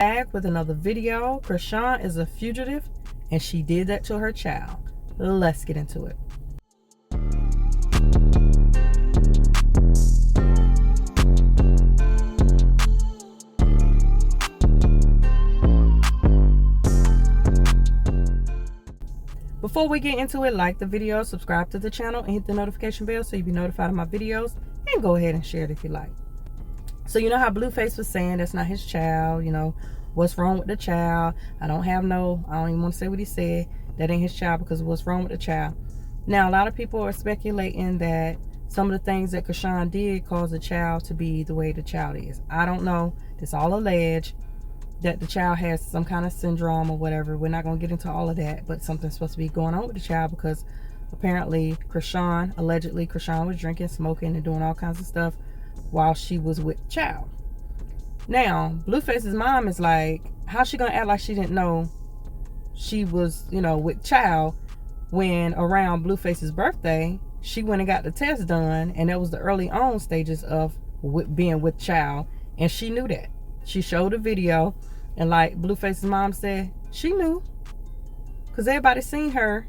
Back with another video. Chrisean is a fugitive and she did that to her child. Let's get into it. Before we get into it, like the video, subscribe to the channel, and hit the notification bell so you'll be notified of my videos, and go ahead and share it if you like. So you know how Blueface was saying that's not his child, you know, what's wrong with the child? I don't even want to say what he said. That ain't his child because what's wrong with the child? Now, a lot of people are speculating that some of the things that Chrisean did caused the child to be the way the child is. I don't know. It's all alleged that the child has some kind of syndrome or whatever. We're not going to get into all of that, but something's supposed to be going on with the child because apparently allegedly Chrisean was drinking, smoking, and doing all kinds of stuff while she was with the child. Now, Blueface's mom is like, how's she gonna act like she didn't know she was, with child when around Blueface's birthday, she went and got the test done, and that was the early on stages of being with child, and she knew that. She showed a video, and like Blueface's mom said, she knew, because everybody seen her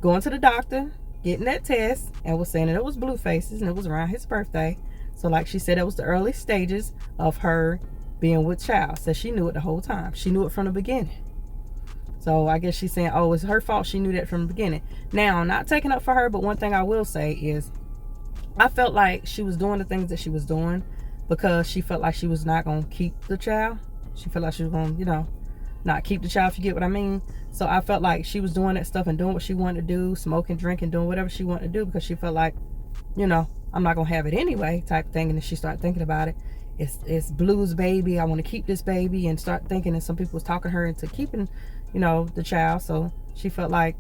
going to the doctor, getting that test, and was saying that it was Blueface's, and it was around his birthday. So like she said, it was the early stages of her being with child. So she knew it the whole time. She knew it from the beginning. So I guess she's saying, oh, it's her fault. She knew that from the beginning. Now, not taking up for her, but one thing I will say is I felt like she was doing the things that she was doing because she felt like she was not going to keep the child. She felt like she was going to, not keep the child, if you get what I mean. So I felt like she was doing that stuff and doing what she wanted to do, smoking, drinking, doing whatever she wanted to do because she felt like, I'm not gonna have it anyway type thing. And then she started thinking about it. It's Blue's baby. I want to keep this baby, and start thinking. And some people was talking her into keeping, the child. So she felt like,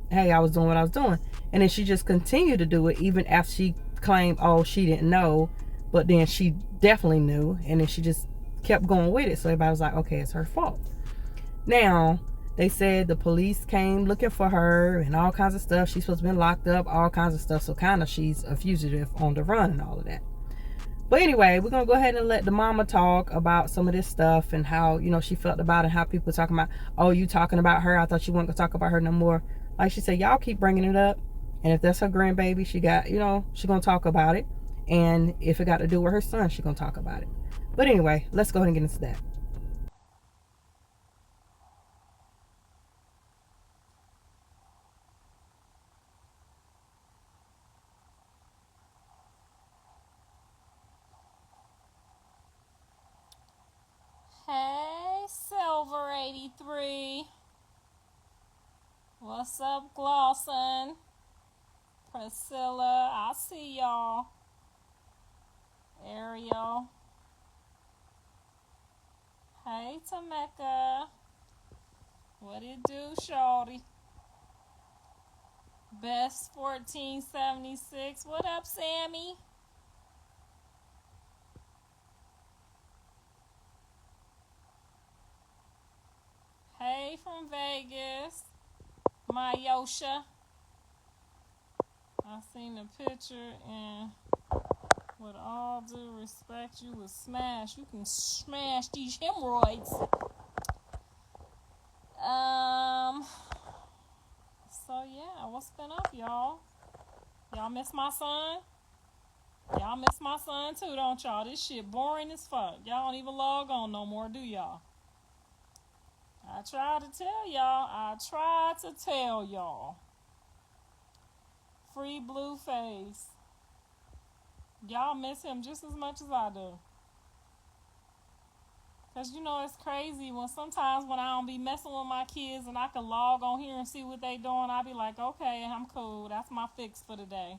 hey, I was doing what I was doing. And then she just continued to do it even after she claimed, oh, she didn't know, but then she definitely knew. And then she just kept going with it. So everybody was like, okay, it's her fault. Now, they said the police came looking for her and all kinds of stuff. She's supposed to be locked up, all kinds of stuff. So kind of she's a fugitive on the run and all of that. But anyway, we're going to go ahead and let the mama talk about some of this stuff and how, she felt about it, and how people are talking about, oh, you talking about her? I thought you weren't going to talk about her no more. Like she said, y'all keep bringing it up. And if that's her grandbaby, she got, she's going to talk about it. And if it got to do with her son, she's going to talk about it. But anyway, let's go ahead and get into that. Hey, Silver 83. What's up, Glosson? Priscilla, I see y'all. Ariel. Hey, Tameka. What it do, shorty? Best 1476. What up, Sammy? Hey, from Vegas. Mayosha. I seen the picture, and with all due respect, you would smash. You can smash these hemorrhoids. So yeah, what's been up, y'all? Y'all miss my son? Y'all miss my son too, don't y'all? This shit boring as fuck. Y'all don't even log on no more, do y'all? I tried to tell y'all. Free Blueface. Y'all miss him just as much as I do. Because it's crazy sometimes when I don't be messing with my kids and I can log on here and see what they doing, I be like, okay, I'm cool. That's my fix for the day.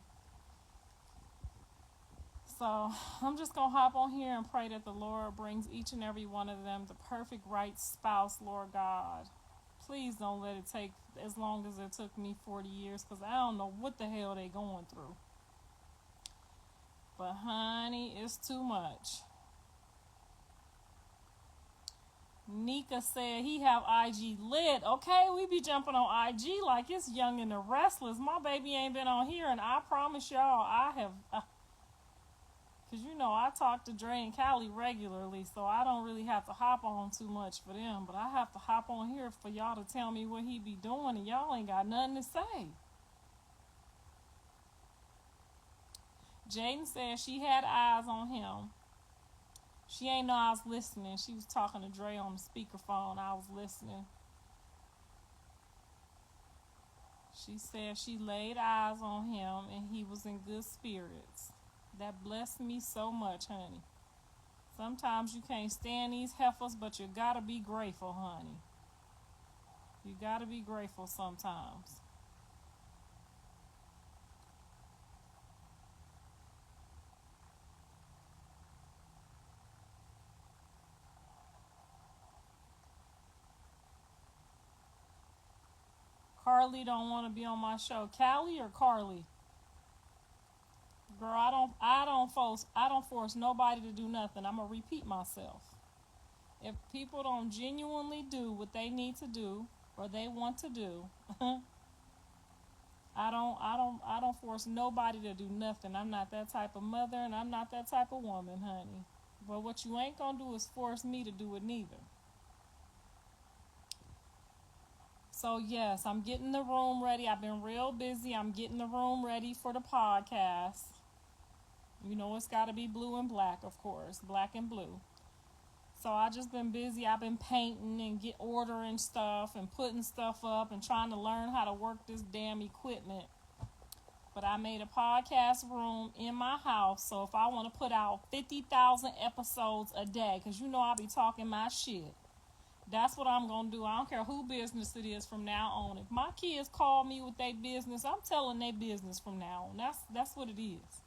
So I'm just going to hop on here and pray that the Lord brings each and every one of them the perfect right spouse, Lord God. Please don't let it take as long as it took me 40 years, because I don't know what the hell they going through. But honey, it's too much. Nika said he have IG lit. Okay, we be jumping on IG like it's Young and the Restless. My baby ain't been on here, and I promise y'all I have... Because, you know, I talk to Dre and Callie regularly, so I don't really have to hop on too much for them. But I have to hop on here for y'all to tell me what he be doing, and y'all ain't got nothing to say. Jaden said she had eyes on him. She ain't know I was listening. She was talking to Dre on the speakerphone. I was listening. She said she laid eyes on him and he was in good spirits. That blessed me so much, honey. Sometimes you can't stand these heifers, but you gotta be grateful, honey. You gotta be grateful sometimes. Carly don't want to be on my show. Callie or Carly? Girl, I don't force nobody to do nothing. I'm gonna repeat myself. If people don't genuinely do what they need to do or they want to do, I don't force nobody to do nothing. I'm not that type of mother and I'm not that type of woman, honey. But what you ain't gonna do is force me to do it neither. So yes, I'm getting the room ready. I've been real busy. I'm getting the room ready for the podcast. You know it's got to be blue and black, of course, black and blue. So I just been busy. I've been painting and ordering stuff and putting stuff up and trying to learn how to work this damn equipment. But I made a podcast room in my house, so if I want to put out 50,000 episodes a day, because you know I be talking my shit. That's what I'm going to do. I don't care who business it is from now on. If my kids call me with their business, I'm telling their business from now on. That's what it is.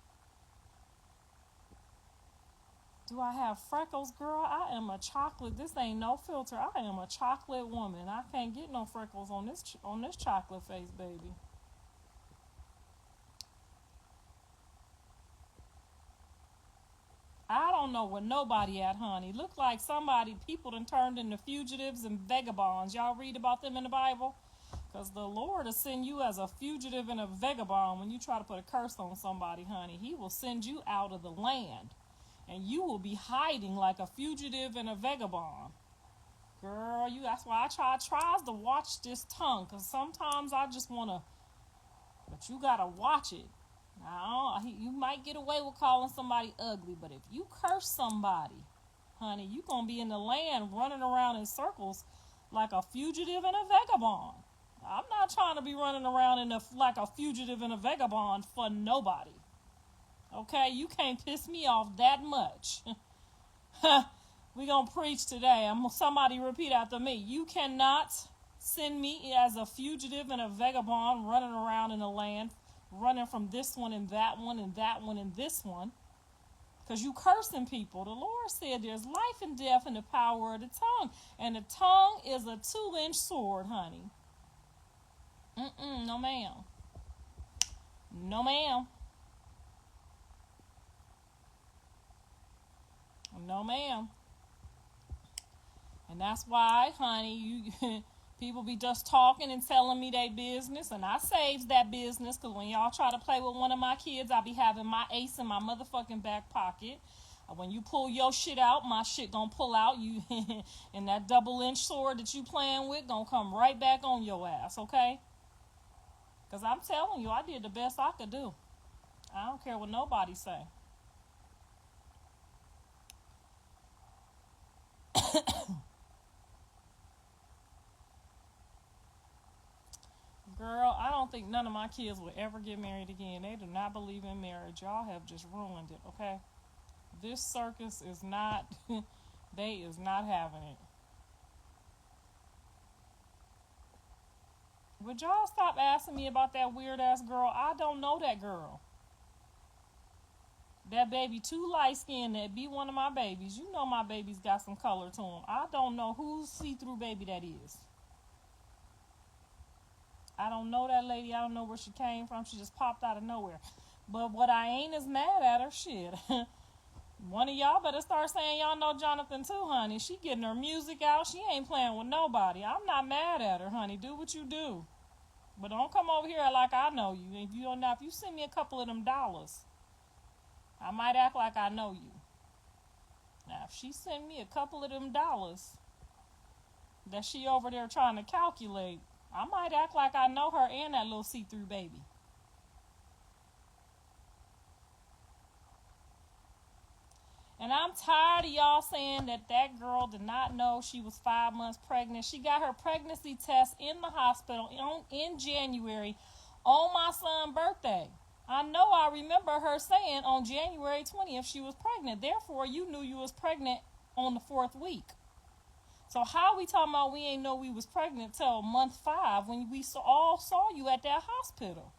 Do I have freckles, girl? I am a chocolate. This ain't no filter. I am a chocolate woman. I can't get no freckles on this chocolate face, baby. I don't know where nobody at, honey. Look like people done turned into fugitives and vagabonds. Y'all read about them in the Bible? Because the Lord will send you as a fugitive and a vagabond when you try to put a curse on somebody, honey. He will send you out of the land. And you will be hiding like a fugitive and a vagabond. Girl, that's why I tries to watch this tongue. Because sometimes I just want to, but you got to watch it. Now, you might get away with calling somebody ugly, but if you curse somebody, honey, you going to be in the land running around in circles like a fugitive and a vagabond. I'm not trying to be running around like a fugitive and a vagabond for nobody. Okay, you can't piss me off that much. We going to preach today. Somebody repeat after me. You cannot send me as a fugitive and a vagabond running around in the land, running from this one and that one and that one and this one, because you cursing people. The Lord said there's life and death in the power of the tongue, and the tongue is a 2-inch sword, honey. No ma'am. No ma'am. No ma'am. And that's why, honey, people be just talking and telling me their business, and I saves that business, because when y'all try to play with one of my kids, I be having my ace in my motherfucking back pocket. When you pull your shit out, my shit gonna pull out. You and that 2-inch sword that you playing with gonna come right back on your ass, okay? Because I'm telling you, I did the best I could do. I don't care what nobody say. Girl, I don't think none of my kids will ever get married again. They do not believe in marriage. Y'all have just ruined it, okay? This circus is not, they is not having it. Would y'all stop asking me about that weird-ass girl? I don't know that girl. That baby too light-skinned. That be one of my babies. You know my baby's got some color to him. I don't know whose see-through baby that is. I don't know that lady. I don't know where she came from. She just popped out of nowhere. But what I ain't is mad at her. Shit. One of y'all better start saying y'all know Jonathan too, honey. She getting her music out. She ain't playing with nobody. I'm not mad at her, honey. Do what you do. But don't come over here like I know you. If you send me a couple of them dollars, I might act like I know you. Now, if she send me a couple of them dollars that she over there trying to calculate, I might act like I know her and that little see-through baby. And I'm tired of y'all saying that girl did not know she was 5 months pregnant. She got her pregnancy test in the hospital in January on my son's birthday. I know I remember her saying on January 20th she was pregnant. Therefore, you knew you was pregnant on the 4th week. So how we talking about we ain't know we was pregnant till month 5 when we all saw you at that hospital?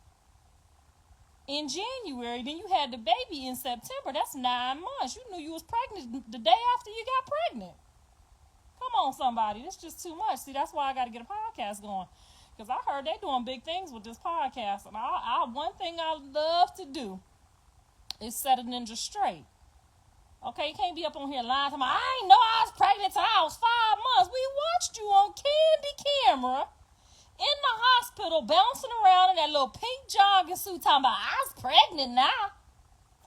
In January, then you had the baby in September. That's 9 months. You knew you was pregnant the day after you got pregnant. Come on, somebody. This is just too much. See, that's why I got to get a podcast going. Because I heard they doing big things with this podcast. And one thing I love to do is set a ninja straight. Okay, you can't be up on here lying to me. I ain't know I was pregnant till I was 5 months. We watched you on candy camera in the hospital, bouncing around in that little pink jogging suit, talking about, I was pregnant now.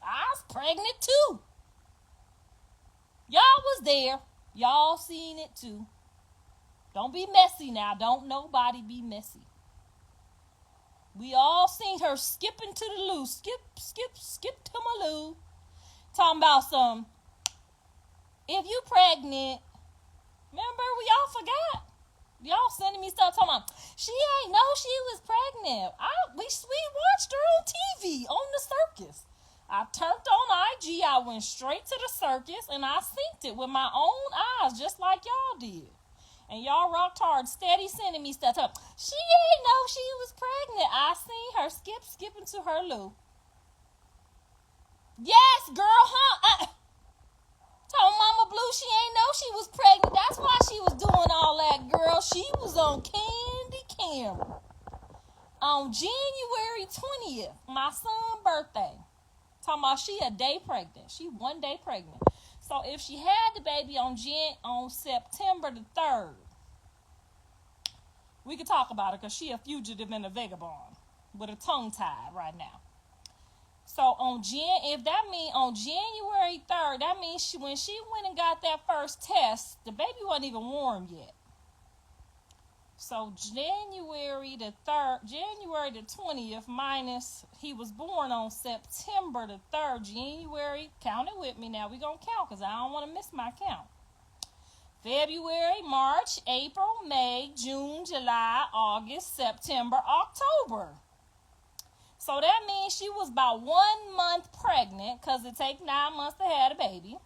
I was pregnant too. Y'all was there. Y'all seen it too. Don't be messy now. Don't nobody be messy. We all seen her skipping to the loo. Skip to my loo. Talking about some, if you pregnant, remember we all forgot. Y'all sending me stuff talking about, she ain't know she was pregnant. We watched her on TV, on the circus. I turned on IG, I went straight to the circus, and I synced it with my own eyes, just like y'all did. And y'all rocked hard, steady sending me stuff. She ain't know she was pregnant. I seen her skipping to her loo. Yes, girl, huh? Told Mama Blue she ain't know she was pregnant. That's why she was doing all that, girl. She was on candy camera. On January 20th, my son's birthday. Talking about she a day pregnant. She 1 day pregnant. So if she had the baby on September the 3rd, we could talk about her because she a fugitive and a vagabond with a tongue tied right now. So if that means on January 3rd, that means when she went and got that first test, the baby wasn't even warm yet. So January the 20th minus he was born on September the 3rd. January, count it with me now. We're going to count because I don't want to miss my count. February, March, April, May, June, July, August, September, October. So that means she was about 1 month pregnant because it takes 9 months to have a baby.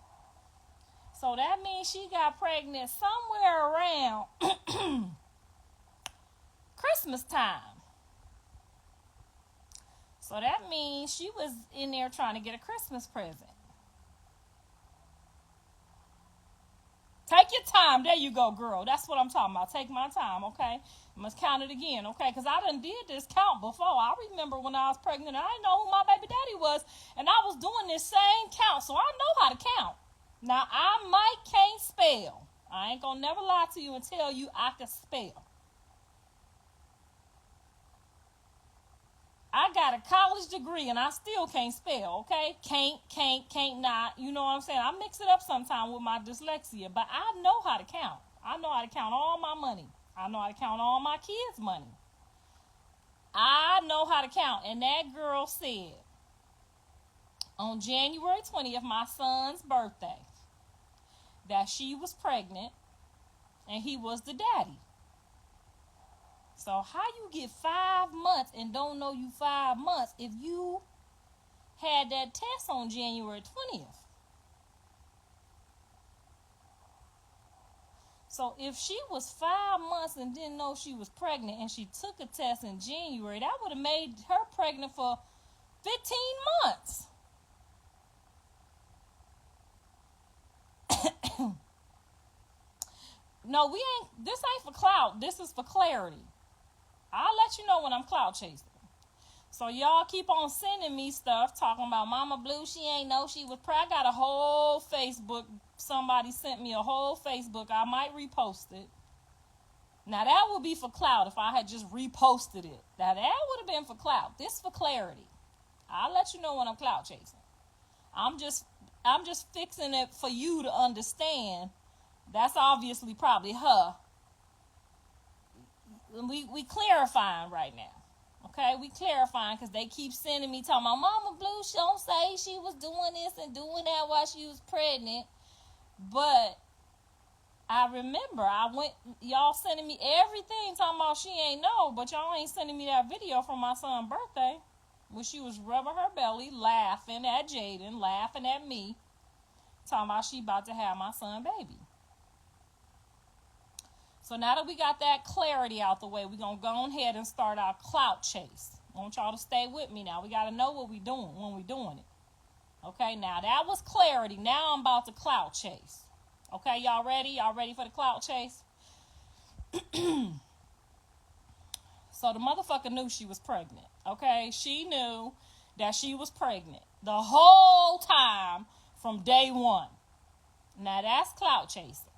So that means she got pregnant somewhere around Christmas time. So that means she was in there trying to get a Christmas present. Take your time. There you go, girl. That's what I'm talking about. Take my time, okay? I must count it again, okay? Because I done did this count before. I remember when I was pregnant, I didn't know who my baby daddy was, and I was doing this same count, so I know how to count. Now, I can't spell. I ain't gonna never lie to you and tell you I can spell. I got a college degree and I still can't spell, okay? Can't not. You know what I'm saying? I mix it up sometimes with my dyslexia, but I know how to count. I know how to count all my money. I know how to count all my kids' money. I know how to count. And that girl said, on January 20th, my son's birthday, that she was pregnant and he was the daddy. So how you get 5 months and don't know you 5 months if you had that test on January 20th? So if she was 5 months and didn't know she was pregnant and she took a test in January, that would have made her pregnant for 15 months. No, this ain't for clout. This is for clarity. I'll let you know when I'm clout chasing. So y'all keep on sending me stuff talking about Mama Blue, she ain't know she was pregnant. I got a whole Facebook. Somebody sent me a whole Facebook. I might repost it. Now that would be for clout if I had just reposted it. Now that would have been for clout. This for clarity. I'll let you know when I'm clout chasing. I'm just fixing it for you to understand. That's obviously probably her. We clarifying right now. Okay, we clarifying because they keep sending me talking about Mama Blue, she don't say she was doing this and doing that while she was pregnant. But I remember y'all sending me everything talking about she ain't know, but y'all ain't sending me that video from my son's birthday when she was rubbing her belly, laughing at Jaden, laughing at me, talking about she about to have my son baby. So now that we got that clarity out the way, we're going to go ahead and start our clout chase. I want y'all to stay with me now. We got to know what we're doing when we're doing it. Okay, now that was clarity. Now I'm about to clout chase. Okay, y'all ready? Y'all ready for the clout chase? So the motherfucker knew she was pregnant. Okay, she knew that she was pregnant the whole time from day one. Now that's clout chasing.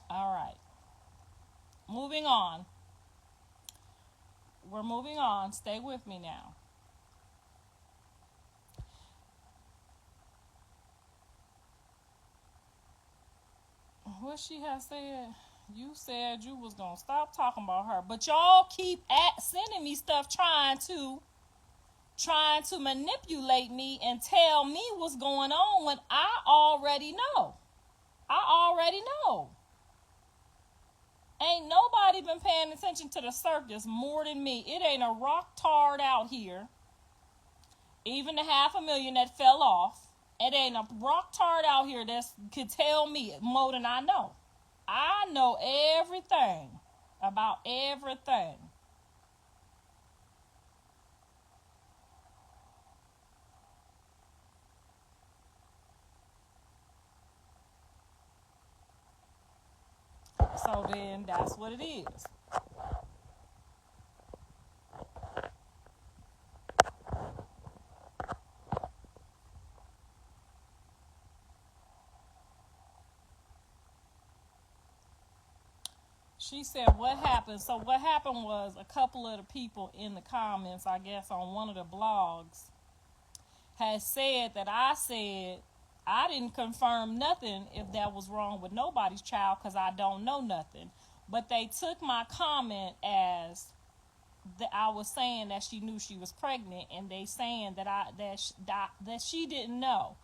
All right. Moving on. We're moving on. Stay with me now. What she has said, you said you was going to stop talking about her. But y'all keep sending me stuff trying to manipulate me and tell me what's going on when I already know. Ain't nobody been paying attention to the circus more than me. It ain't a rock tard out here. Even the 500,000 that fell off. It ain't a rock tard out here that could tell me more than I know. I know everything about everything. So then that's what it is. She said, what happened? So what happened was a couple of the people in the comments, I guess on one of the blogs, had said that I said I didn't confirm nothing if that was wrong with nobody's child because I don't know nothing. But they took my comment as that I was saying that she knew she was pregnant, and they saying that she didn't know.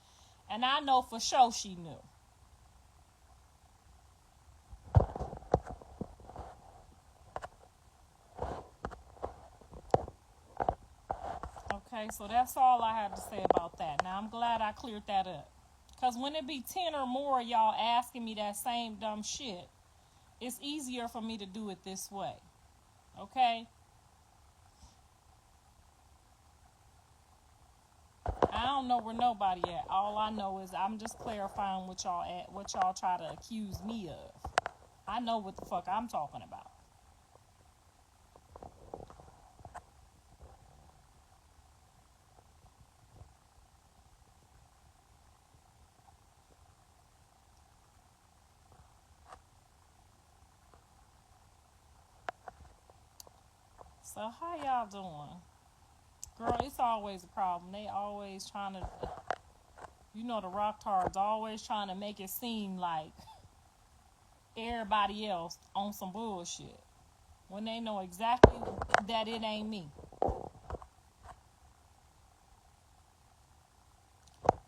And I know for sure she knew. Okay, so that's all I have to say about that. Now, I'm glad I cleared that up. Because when it be 10 or more y'all asking me that same dumb shit, it's easier for me to do it this way. Okay? I don't know where nobody at. All I know is I'm just clarifying what y'all try to accuse me of. I know what the fuck I'm talking about. So how y'all doing? Girl, it's always a problem. They always trying to, the rock tards always trying to make it seem like everybody else on some bullshit when they know exactly that it ain't me.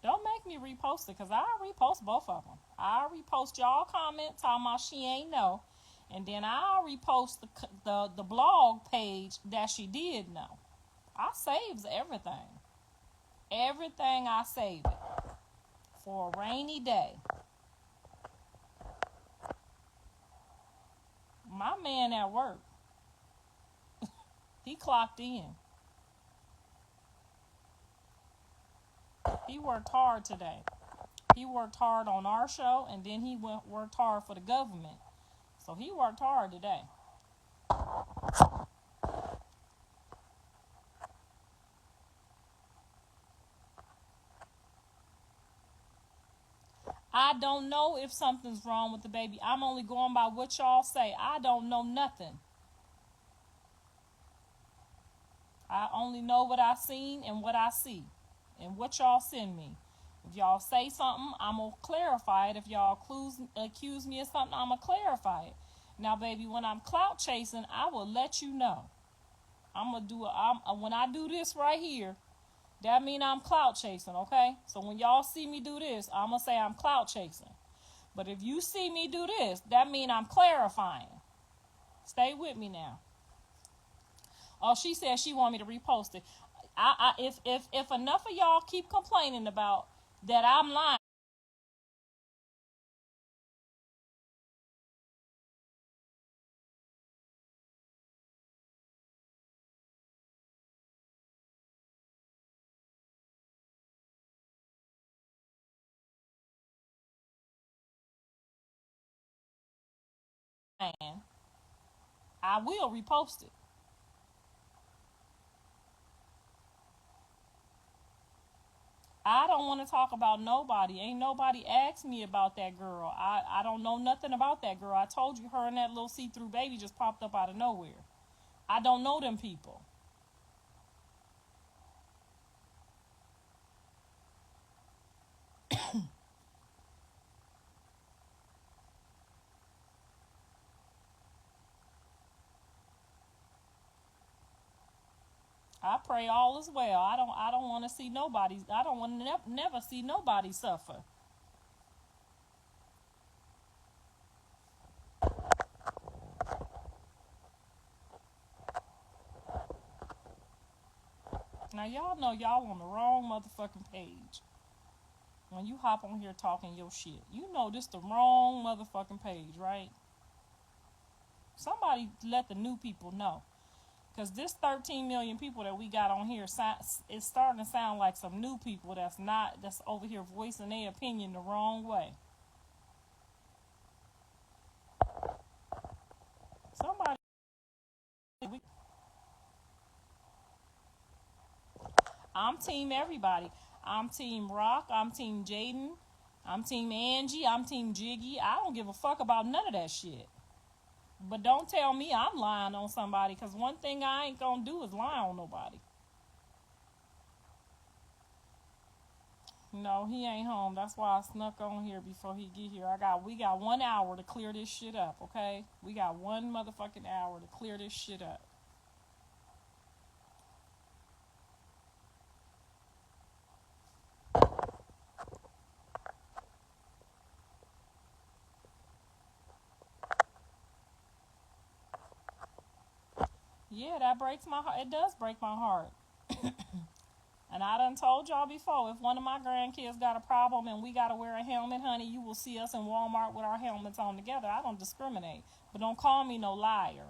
Don't make me repost it, because I repost both of them. I repost y'all comment talking about she ain't know, and then I'll repost the blog page that she did know. I saves everything. Everything I save it for a rainy day. My man at work, he clocked in. He worked hard today. He worked hard on our show, and then he worked hard for the government. So he worked hard today. I don't know if something's wrong with the baby. I'm only going by what y'all say. I don't know nothing. I only know what I seen and what I see and what y'all send me. If y'all say something, I'm going to clarify it. If y'all accuse me of something, I'm going to clarify it. Now, baby, when I'm clout chasing, I will let you know. When I do this right here, that mean I'm clout chasing, okay? So when y'all see me do this, I'm going to say I'm clout chasing. But if you see me do this, that mean I'm clarifying. Stay with me now. Oh, she said she want me to repost it. If enough of y'all keep complaining about that I'm lying, I will repost it. I don't want to talk about nobody. Ain't nobody asked me about that girl. I don't know nothing about that girl. I told you her and that little see-through baby just popped up out of nowhere. I don't know them people. I pray all is well. I don't want to see nobody. I don't want to never see nobody suffer. Now y'all know y'all on the wrong motherfucking page. When you hop on here talking your shit, you know this the wrong motherfucking page, right? Somebody let the new people know. Because this 13 million people that we got on here, it's starting to sound like some new people that's over here voicing their opinion the wrong way. Somebody, I'm team everybody. I'm team Rock. I'm team Jaden. I'm team Angie. I'm team Jiggy. I don't give a fuck about none of that shit. But don't tell me I'm lying on somebody, because one thing I ain't gonna do is lie on nobody. No, he ain't home. That's why I snuck on here before he get here. We got 1 hour to clear this shit up, okay? We got one motherfucking hour to clear this shit up. Yeah, that breaks my heart. It does break my heart. And I done told y'all before, if one of my grandkids got a problem and we gotta wear a helmet, honey, you will see us in Walmart with our helmets on together. I don't discriminate. But don't call me no liar.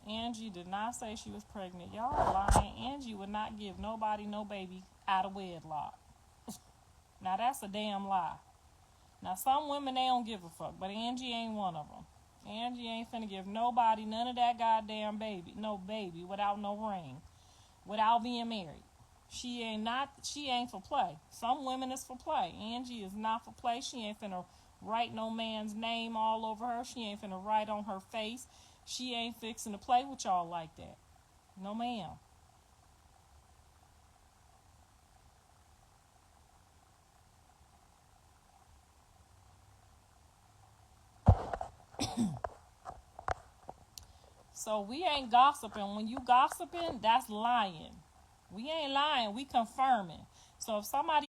Angie did not say she was pregnant. Y'all are lying. Angie would not give nobody no baby out of wedlock. Now that's a damn lie. Now some women, they don't give a fuck, but Angie ain't one of them. Angie ain't finna give nobody none of that goddamn baby without no ring, without being married. She ain't for play. Some women is for play. Angie is not for play. She ain't finna write no man's name all over her. She ain't finna write on her face. She ain't fixing to play with y'all like that. No ma'am. So we ain't gossiping. When you gossiping, that's lying. We ain't lying. We confirming. So if somebody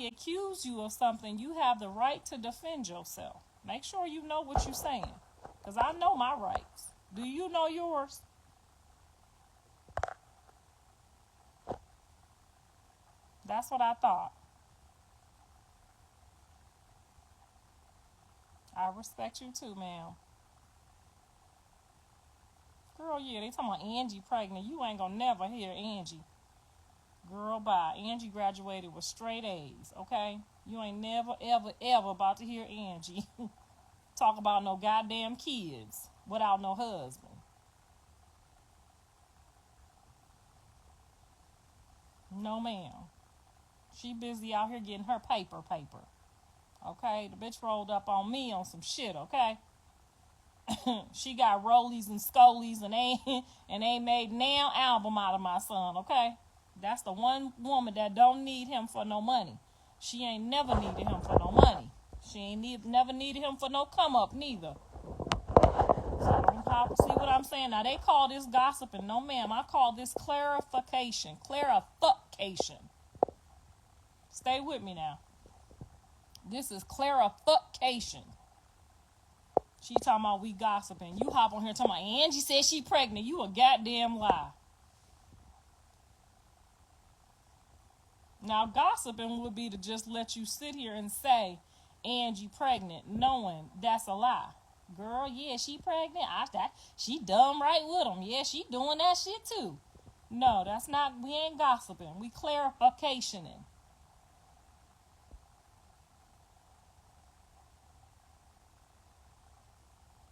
accuse you of something, you have the right to defend yourself. Make sure you know what you're saying. Because I know my rights. Do you know yours? That's what I thought. I respect you too, ma'am. Girl, yeah, they talking about Angie pregnant. You ain't gonna never hear Angie. Girl, bye. Angie graduated with straight A's, okay? You ain't never, ever, ever about to hear Angie talk about no goddamn kids without no husband. No, ma'am. She busy out here getting her paper. Okay? The bitch rolled up on me on some shit, okay? She got rollies and scolies and ain't made now album out of my son, okay? That's the one woman that don't need him for no money. She ain't never needed him for no money. She ain't never needed him for no come up neither. So see what I'm saying? Now they call this gossiping. No ma'am, I call this clarification. Clarification. Stay with me now. This is clarification. She talking about we gossiping. You hop on here talking about Angie said she pregnant. You a goddamn lie. Now gossiping would be to just let you sit here and say Angie pregnant, knowing that's a lie. Girl, yeah, she pregnant. She dumb right with him. Yeah, she doing that shit too. No, that's not. We ain't gossiping. We clarificationing.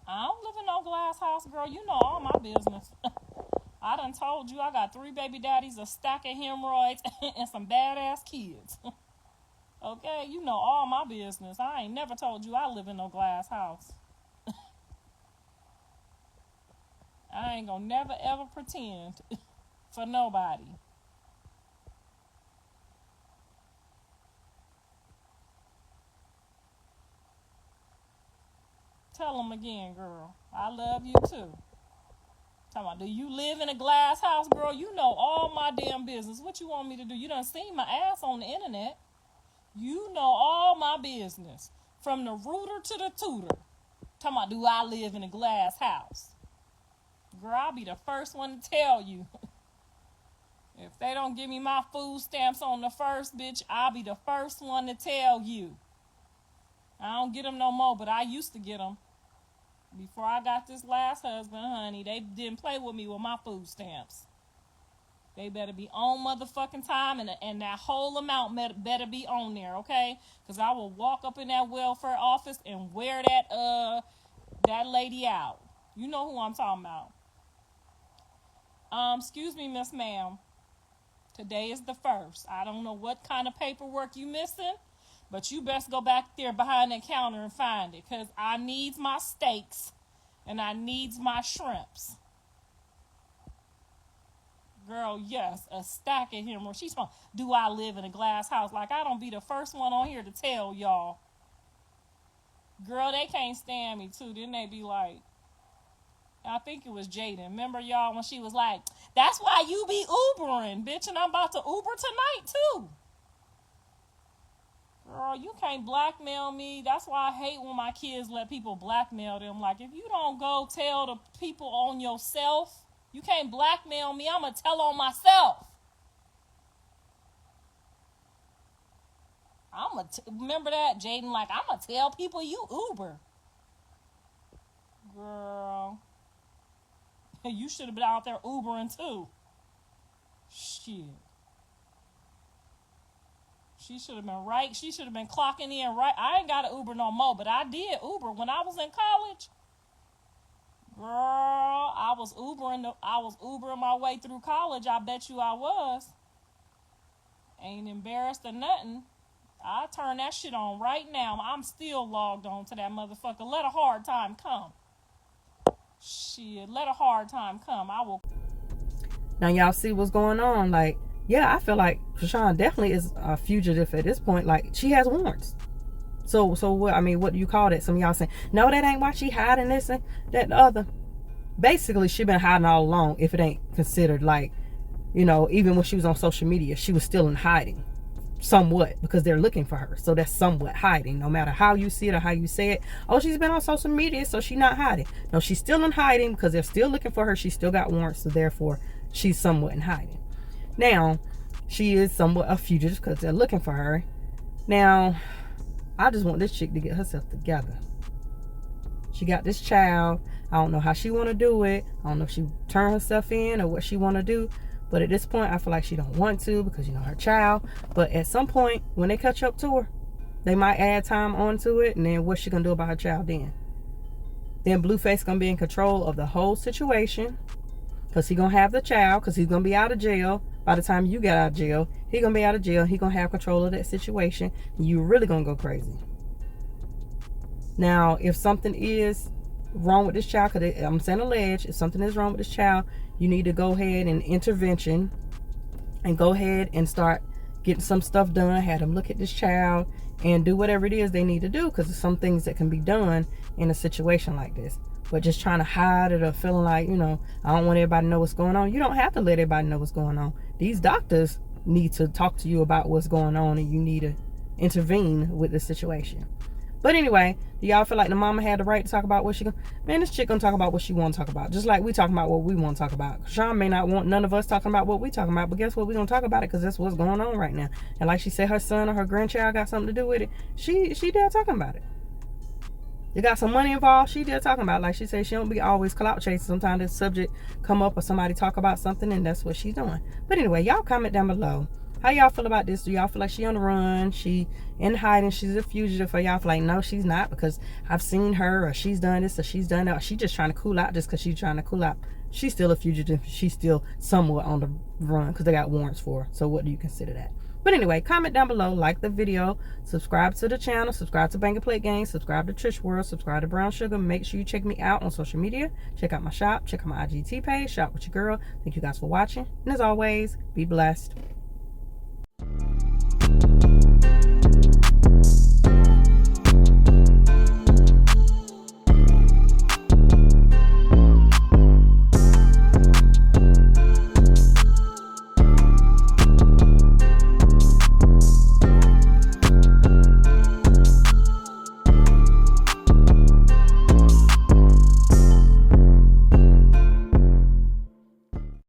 I don't live in no glass house, girl. You know all my business. I done told you I got 3 baby daddies, a stack of hemorrhoids, and some badass kids. Okay, you know all my business. I ain't never told you I live in no glass house. I ain't gonna never ever pretend for nobody. Tell them again, girl. I love you too. Talking about, do you live in a glass house, girl? You know all my damn business. What you want me to do? You done seen my ass on the internet. You know all my business. From the rooter to the tutor. Talking about, do I live in a glass house? Girl, I'll be the first one to tell you. If they don't give me my food stamps on the first, bitch, I'll be the first one to tell you. I don't get them no more, but I used to get them. Before I got this last husband, honey, they didn't play with me with my food stamps. They better be on motherfucking time, and that whole amount better be on there, okay? Because I will walk up in that welfare office and wear that lady out. You know who I'm talking about. Excuse me, Miss Ma'am. Today is the 1st. I don't know what kind of paperwork you missing, but you best go back there behind that counter and find it, because I needs my steaks and I needs my shrimps. Girl, yes, a stack of him. She's from, do I live in a glass house? Like, I don't be the first one on here to tell y'all. Girl, they can't stand me too. Then they be like, I think it was Jaden. Remember, y'all, when she was like, that's why you be Ubering, bitch, and I'm about to Uber tonight too. Girl, you can't blackmail me. That's why I hate when my kids let people blackmail them. Like, if you don't go tell the people on yourself, you can't blackmail me. I'm going to tell on myself. Remember that, Jaden? Like, I'm going to tell people you Uber. Girl. You should have been out there Ubering too. Shit. She should have been right. She should have been clocking in right. I ain't got to Uber no more, but I did Uber when I was in college. Girl, I was Ubering my way through college. I bet you I was. Ain't embarrassed or nothing. I turn that shit on right now. I'm still logged on to that motherfucker. Let a hard time come. Shit, let a hard time come. I will. Now y'all see what's going on. Like, yeah, I feel like Chrisean definitely is a fugitive at this point. Like, she has warrants. So what? I mean, what do you call that? Some of y'all saying, no, that ain't why she hiding this and that and the other. Basically, she been hiding all along. If it ain't considered, like, you know, even when she was on social media, she was still in hiding. Somewhat, because they're looking for her. So that's somewhat hiding, no matter how you see it or how you say it. Oh, she's been on social media, so she's not hiding. No, she's still in hiding because they're still looking for her. She still got warrants, so therefore she's somewhat in hiding. Now, she is somewhat a fugitive because they're looking for her. Now, I just want this chick to get herself together. She got this child. I don't know how she want to do it. I don't know if she turn herself in or what she want to do. But at this point, I feel like she don't want to because, you know, her child. But at some point, when they catch up to her, they might add time onto it. And then what's she going to do about her child then? Then Blueface going to be in control of the whole situation because he going to have the child because he's going to be out of jail. By the time you get out of jail, he going to be out of jail. He going to have control of that situation. And you really going to go crazy. Now, if something is wrong with this child, because I'm saying alleged, if something is wrong with this child, you need to go ahead and intervention and go ahead and start getting some stuff done. Have them look at this child and do whatever it is they need to do, because there's some things that can be done in a situation like this. But just trying to hide it or feeling like, you know, I don't want everybody to know what's going on. You don't have to let everybody know what's going on. These doctors need to talk to you about what's going on, and you need to intervene with the situation. But anyway, do y'all feel like the mama had the right to talk about what she gonna... Man, this chick gonna talk about what she want to talk about. Just like we talking about what we want to talk about. Chrisean may not want none of us talking about what we talking about, but guess what? We gonna talk about it because that's what's going on right now. And like she said, her son or her grandchild got something to do with it. She did talking about it. You got some money involved, she did talking about it. Like she said, she don't be always clout chasing. Sometimes the subject come up or somebody talk about something, and that's what she's doing. But anyway, y'all comment down below. How y'all feel about this? Do y'all feel like she on the run? She in hiding? She's a fugitive? Or y'all feel like, no, she's not, because I've seen her, or she's done this, or she's done that, or she's just trying to cool out just because she's trying to cool out? She's still a fugitive. She's still somewhat on the run because they got warrants for her. So what do you consider that? But anyway, comment down below, like the video, subscribe to the channel, subscribe to Bang and Play Games, subscribe to Trish World, subscribe to Brown Sugar. Make sure you check me out on social media. Check out my shop. Check out my IGT page. Shop with your girl. Thank you guys for watching. And as always, be blessed.